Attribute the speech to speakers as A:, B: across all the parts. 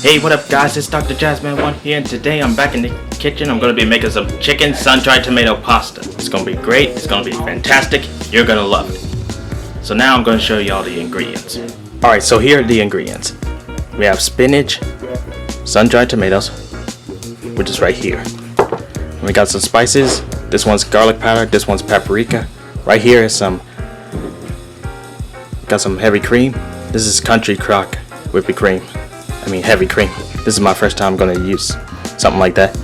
A: Hey, what up guys, it's Dr. Jazzman1 here, and today I'm back in the kitchen. I'm going to be making some chicken sun-dried tomato pasta. It's going to be great, it's going to be fantastic, you're going to love it. So now I'm going to show you all the ingredients. Alright, so here are the ingredients. We have spinach, sun-dried tomatoes, which is right here. We got some spices. This one's garlic powder, this one's paprika. Right here is got some heavy cream. This is country crock whipping cream. Heavy cream. This is my first time going to use something like that.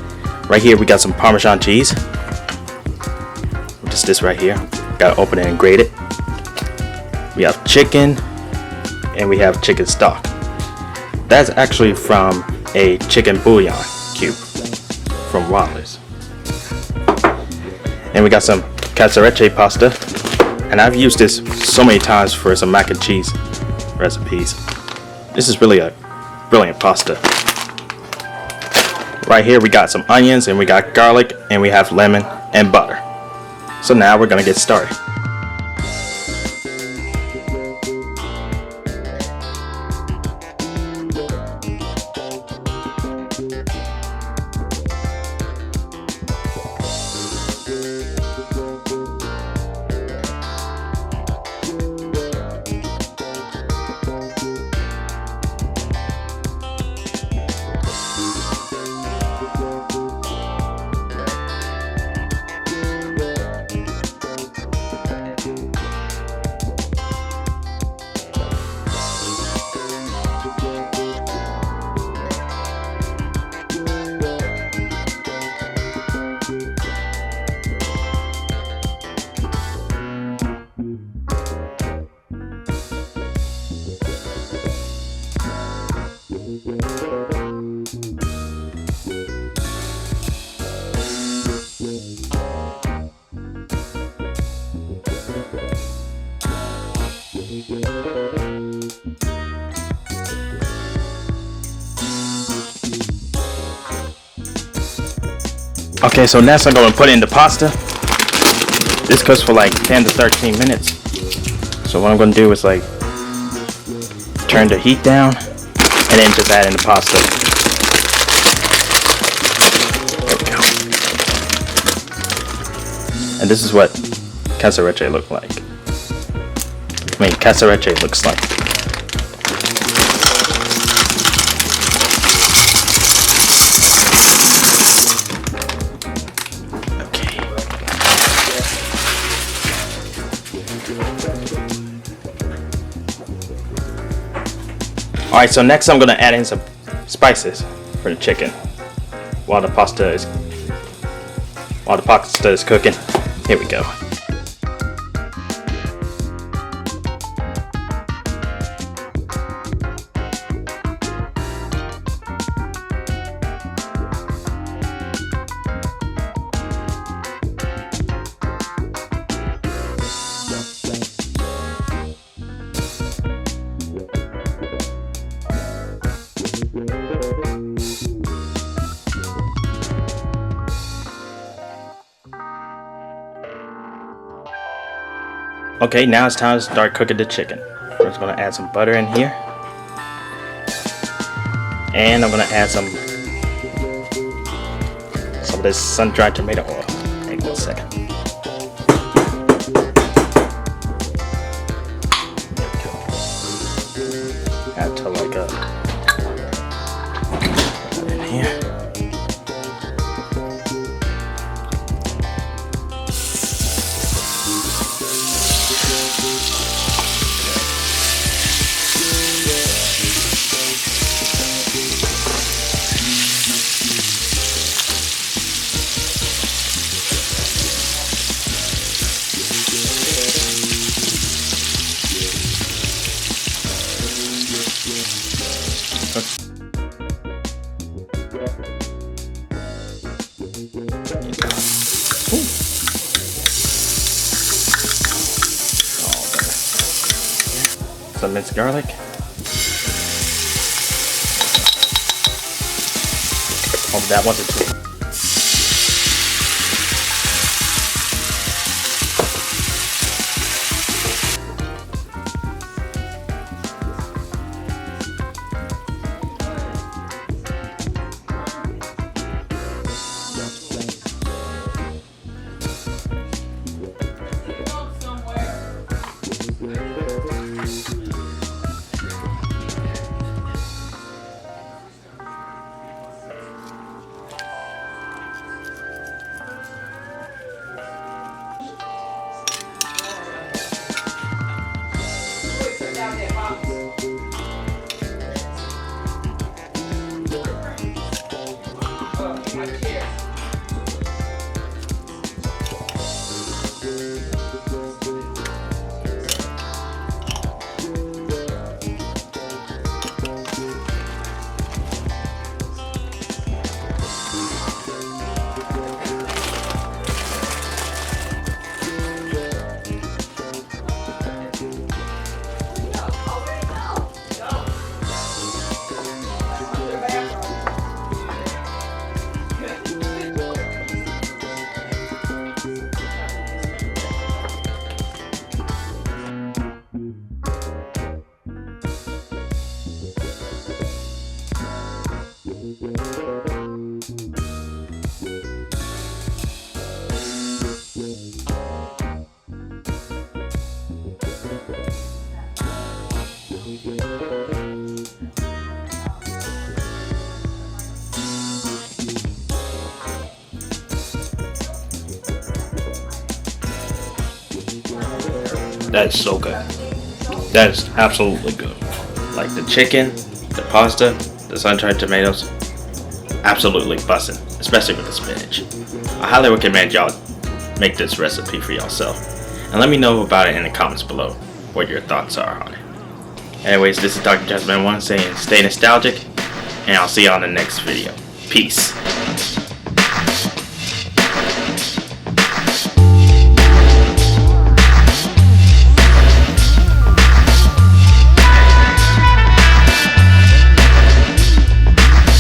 A: Right here we got some Parmesan cheese, which is this right here. Gotta open it and grate it. We have chicken, and we have chicken stock. That's actually from a chicken bouillon cube from Wallace. And we got some cassarece pasta, and I've used this so many times for some mac and cheese recipes. This is really a brilliant pasta. Right here we got some onions, and we got garlic, and we have lemon and butter. So now we're gonna get started. Okay, so next I'm going to put in the pasta. This cooks for like 10 to 13 minutes. So what I'm going to do is turn the heat down and then just add in the pasta. There we go. And this is what cassarece looks like. Cassarece looks like. Alright, so next I'm going to add in some spices for the chicken while the pasta is cooking. Here we go. Okay, now it's time to start cooking the chicken. We're just going to add some butter in here. And I'm going to add some of this sun-dried tomato oil. Hang on a second. There we go. Add to put that in here. Some minced garlic. Hold that once or two. That is so good. That is absolutely good. Like the chicken, the pasta, the sun-dried tomatoes, absolutely bussin', especially with the spinach. I highly recommend y'all make this recipe for yourself. And let me know about it in the comments below, what your thoughts are on it. Anyways, this is Dr. Jazzman 1 saying stay nostalgic, and I'll see you on the next video. Peace.